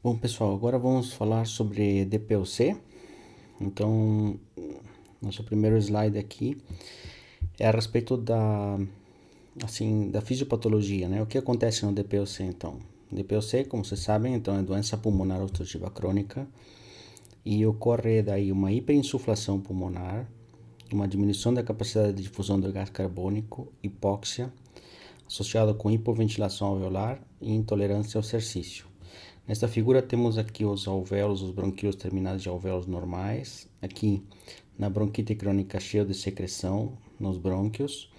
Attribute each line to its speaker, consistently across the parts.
Speaker 1: Bom, pessoal, agora vamos falar sobre DPOC. Então, nosso primeiro slide aqui é a respeito da fisiopatologia, né? O que acontece no DPOC, então? DPOC, como vocês sabem, então é doença pulmonar obstrutiva crônica e ocorre daí uma hiperinsuflação pulmonar, uma diminuição da capacidade de difusão do gás carbônico, hipóxia, associado com hipoventilação alveolar e intolerância ao exercício. Nesta figura temos aqui os alvéolos, os bronquíolos terminados de alvéolos normais, aqui na bronquite crônica cheio de secreção nos brônquios,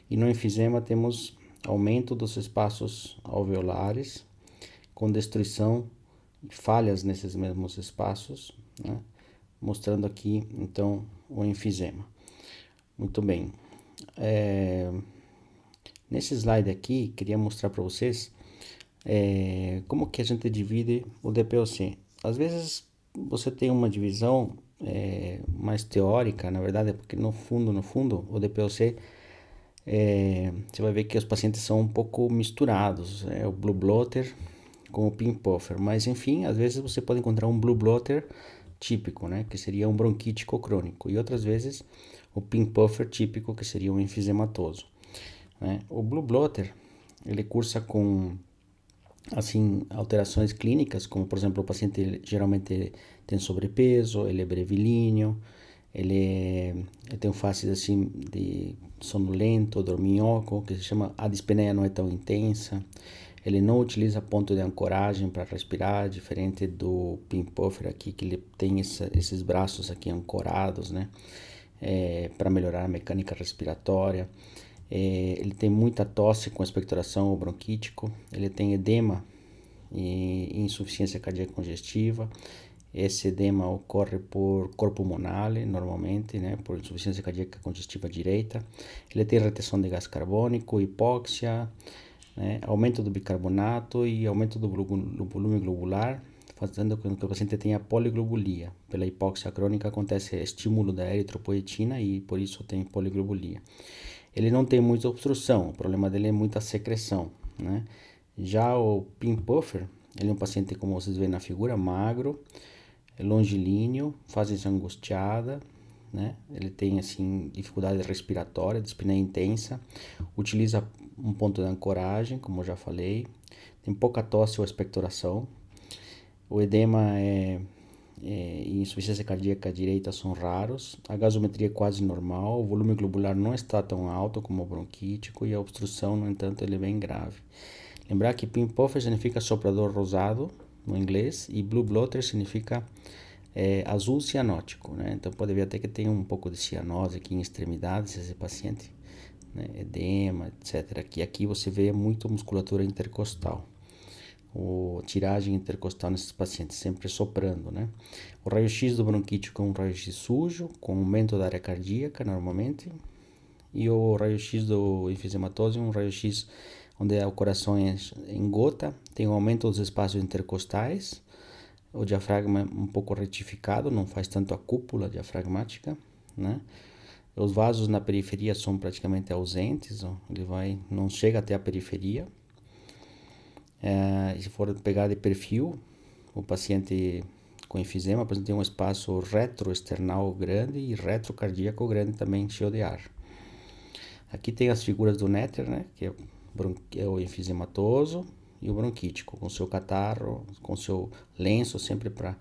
Speaker 1: e no enfisema temos aumento dos espaços alveolares, com destruição e falhas nesses mesmos espaços, né? Mostrando aqui então o enfisema. Muito bem, nesse slide aqui queria mostrar para vocês como que a gente divide o DPOC. Às vezes você tem uma divisão mais teórica, na verdade, porque no fundo, o DPOC, você vai ver que os pacientes são um pouco misturados, o Blue Blotter com o Pink Puffer, mas enfim, às vezes você pode encontrar um Blue Blotter típico, né, que seria um bronquítico crônico, e outras vezes o Pink Puffer típico, que seria um enfisematoso, né? O Blue Blotter, ele cursa com assim alterações clínicas, como por exemplo o paciente geralmente tem sobrepeso, ele é brevilíneo, ele tem faces assim de sonolento, dorminhoco, que se chama, a dispneia não é tão intensa, ele não utiliza ponto de ancoragem para respirar, diferente do Pink Puffer aqui, que ele tem esses braços aqui ancorados, né, para melhorar a mecânica respiratória. Ele tem muita tosse com expectoração ou bronquítico, ele tem edema e insuficiência cardíaca congestiva. Esse edema ocorre por corpo pulmonale, normalmente, né, por insuficiência cardíaca congestiva direita. Ele tem retenção de gás carbônico, hipóxia, né, aumento do bicarbonato e aumento do volume globular, fazendo com que o paciente tenha poliglobulia. Pela hipóxia crônica acontece estímulo da eritropoetina e por isso tem poliglobulia. Ele não tem muita obstrução, o problema dele é muita secreção, né? Já o Pink Puffer, ele é um paciente, como vocês veem na figura, magro, longilíneo, fase angustiada, né? Ele tem assim dificuldade respiratória, dispneia intensa, utiliza um ponto de ancoragem, como eu já falei, tem pouca tosse ou expectoração, o edema e insuficiência cardíaca direita são raros, a gasometria é quase normal, o volume globular não está tão alto como o bronquítico e a obstrução, no entanto, ele é bem grave. Lembrar que Pink Puffer significa soprador rosado no inglês e Blue Blotter significa azul cianótico, né? Então pode ver até que tem um pouco de cianose aqui em extremidades esse paciente, né? Edema, etc. Aqui você vê muito musculatura intercostal. Tiragem intercostal nesses pacientes, sempre soprando, né? O raio-x do bronquítico é um raio-x sujo, com aumento da área cardíaca, normalmente, e o raio-x do enfisematoso é um raio-x onde o coração é em gota, tem um aumento dos espaços intercostais, o diafragma é um pouco retificado, não faz tanto a cúpula diafragmática, né? Os vasos na periferia são praticamente ausentes, ele não chega até a periferia. Se for pegar de perfil, o paciente com enfisema, por exemplo, tem um espaço retroesternal grande e retrocardíaco grande também, cheio de ar. Aqui tem as figuras do Netter, né, que é o enfisematoso e o bronquítico, com seu catarro, com seu lenço sempre para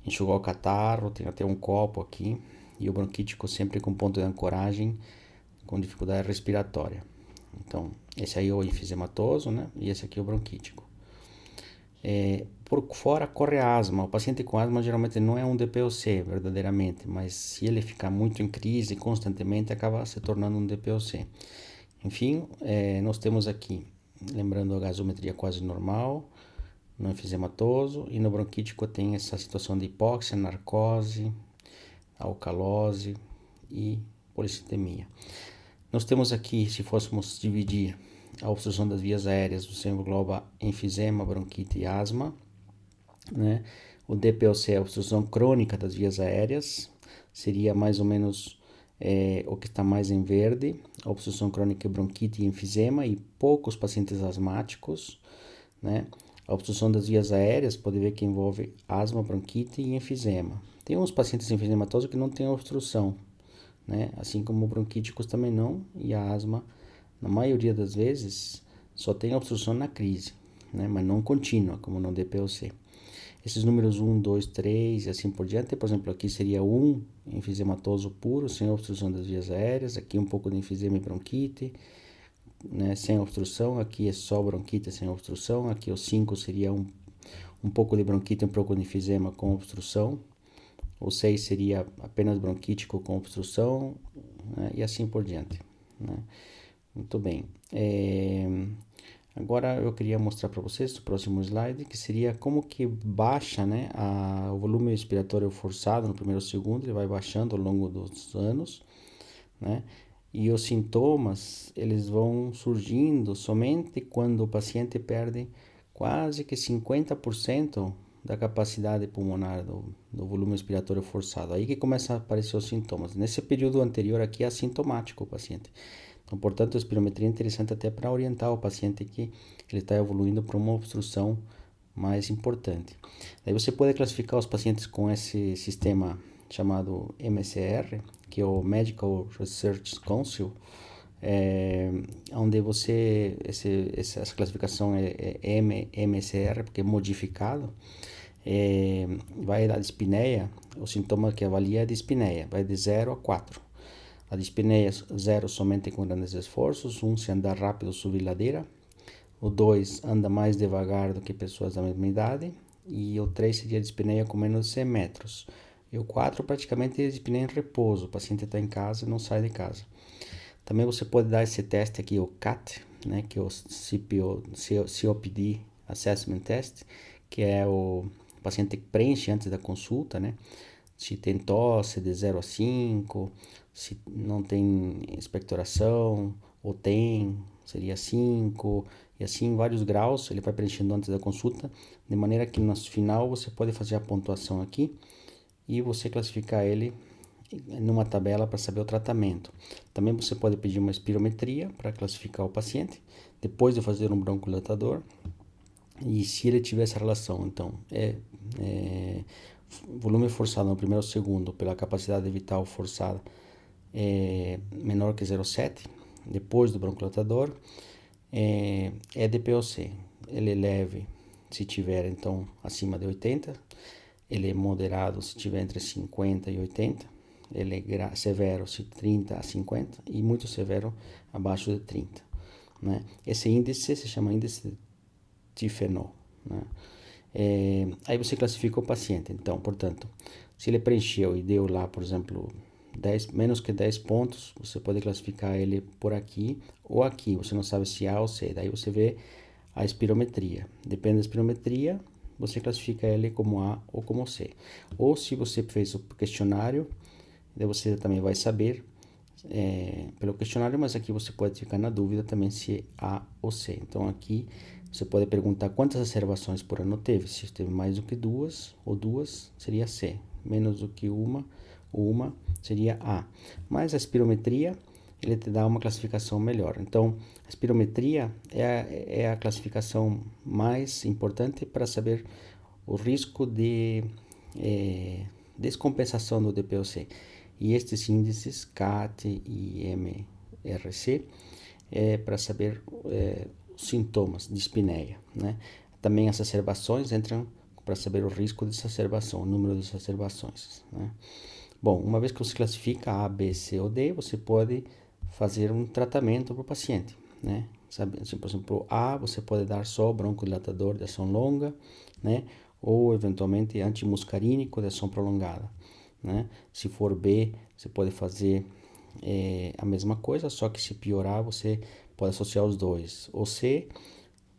Speaker 1: enxugar o catarro, tem até um copo aqui, e o bronquítico sempre com ponto de ancoragem, com dificuldade respiratória. Então, esse aí é o enfisematoso, né? E esse aqui é o bronquítico. Por fora corre a asma. O paciente com asma geralmente não é um DPOC, verdadeiramente, mas se ele ficar muito em crise constantemente, acaba se tornando um DPOC. Enfim, nós temos aqui, lembrando a gasometria quase normal, no enfisematoso, e no bronquítico tem essa situação de hipóxia, narcose, alcalose e policitemia. Nós temos aqui, se fôssemos dividir a obstrução das vias aéreas, você engloba enfisema, bronquite e asma, né? O DPOC é a obstrução crônica das vias aéreas, seria mais ou menos o que está mais em verde, a obstrução crônica é bronquite e enfisema, e poucos pacientes asmáticos, né? A obstrução das vias aéreas pode ver que envolve asma, bronquite e enfisema. Tem uns pacientes enfisematosos que não têm obstrução, né? Assim como bronquíticos também não, e a asma, na maioria das vezes, só tem obstrução na crise, né? Mas não contínua, como no DPOC. Esses números 1, 2, 3 e assim por diante, por exemplo, aqui seria 1, enfisematoso puro, sem obstrução das vias aéreas, aqui um pouco de enfisema e bronquite, né, sem obstrução, aqui é só bronquite sem obstrução, aqui o 5 seria um pouco de bronquite e um pouco de enfisema com obstrução, o 6 seria apenas bronquítico com obstrução, né, e assim por diante, né? Muito bem. Agora eu queria mostrar para vocês, no próximo slide, que seria como que baixa, né, o volume respiratório forçado no primeiro segundo, ele vai baixando ao longo dos anos, né? E os sintomas, eles vão surgindo somente quando o paciente perde quase que 50% da capacidade pulmonar do volume respiratório forçado. Aí que começa a aparecer os sintomas. Nesse período anterior aqui é assintomático o paciente. Então, portanto, a espirometria é interessante até para orientar o paciente que ele está evoluindo para uma obstrução mais importante. Aí você pode classificar os pacientes com esse sistema chamado MCR, que é o Medical Research Council, onde essa classificação é MCR, porque é modificado, vai da dispneia, o sintoma que avalia é a dispneia, vai de 0 a 4. A dispneia 0 somente com grandes esforços, 1 se andar rápido subir ladeira, o 2 anda mais devagar do que pessoas da mesma idade, e o 3 seria a dispneia com menos de 100 metros. E o 4 praticamente é dispneia em repouso, o paciente está em casa e não sai de casa. Também você pode dar esse teste aqui, o CAT, né, que é o COPD Assessment Test, que é o paciente que preenche antes da consulta, né? Se tem tosse de 0 a 5, se não tem expectoração, ou tem, seria 5, e assim vários graus, ele vai preenchendo antes da consulta, de maneira que no final você pode fazer a pontuação aqui e você classificar ele numa tabela para saber o tratamento. Também você pode pedir uma espirometria para classificar o paciente, depois de fazer um broncodilatador, e se ele tiver essa relação, então, volume forçado no primeiro segundo pela capacidade vital forçada menor que 0,7, depois do broncodilatador, é DPOC. Ele é leve se tiver então acima de 80, ele é moderado se tiver entre 50 e 80, ele é severo se 30 a 50 e muito severo abaixo de 30, né? Esse índice se chama índice de Tifenol, né? Aí você classifica o paciente. Então, portanto, se ele preencheu e deu lá, por exemplo, menos que 10 pontos, você pode classificar ele por aqui ou aqui. Você não sabe se A ou C. Daí você vê a espirometria. Depende da espirometria, você classifica ele como A ou como C. Ou se você fez o questionário, daí você também vai saber pelo questionário, mas aqui você pode ficar na dúvida também se é A ou C. Então aqui você pode perguntar quantas observações por ano teve. Se teve mais do que duas, ou duas, seria C. Menos do que uma, ou uma, seria A. Mas a espirometria, ele te dá uma classificação melhor. Então, a espirometria é a classificação mais importante para saber o risco de descompensação do DPOC. E estes índices, CAT e MRC, é para saber os sintomas de espineia, né? Também as exacerbações entram para saber o risco de exacerbação, o número de exacerbações, né? Bom, uma vez que você classifica A, B, C ou D, você pode fazer um tratamento para o paciente, né? Sabe, assim, por exemplo, A, você pode dar só broncodilatador de ação longa, né? Ou eventualmente antimuscarínico de ação prolongada, né? Se for B, você pode fazer a mesma coisa, só que se piorar, você pode associar os dois. O C,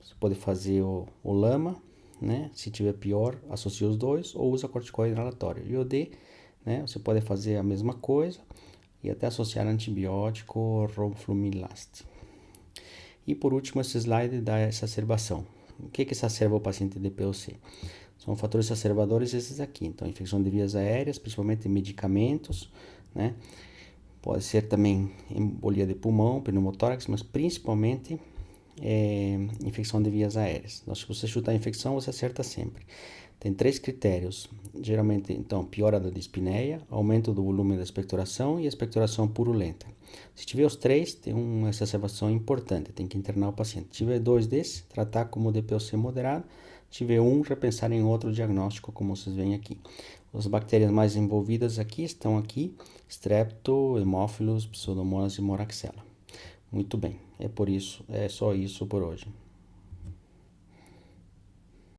Speaker 1: você pode fazer o LAMA, né? Se tiver pior, associa os dois ou usa corticoide inalatório. E o D, né? Você pode fazer a mesma coisa e até associar antibiótico roflumilast. E por último, esse slide da exacerbação. O que exacerba o paciente de DPOC? São fatores exacerbadores esses aqui. Então, infecção de vias aéreas, principalmente medicamentos, né? Pode ser também embolia de pulmão, pneumotórax, mas principalmente infecção de vias aéreas. Então, se você chutar infecção, você acerta sempre. Tem 3 critérios, geralmente, então, piora da dispneia, aumento do volume da expectoração e expectoração purulenta. Se tiver os 3, tem uma exacerbação importante, tem que internar o paciente. Se tiver 2 desses, tratar como DPOC moderado. Se tiver um, repensar em outro diagnóstico, como vocês veem aqui. As bactérias mais envolvidas aqui estão aqui, Strepto, Haemophilus, Pseudomonas e Moraxella. Muito bem, é só isso por hoje.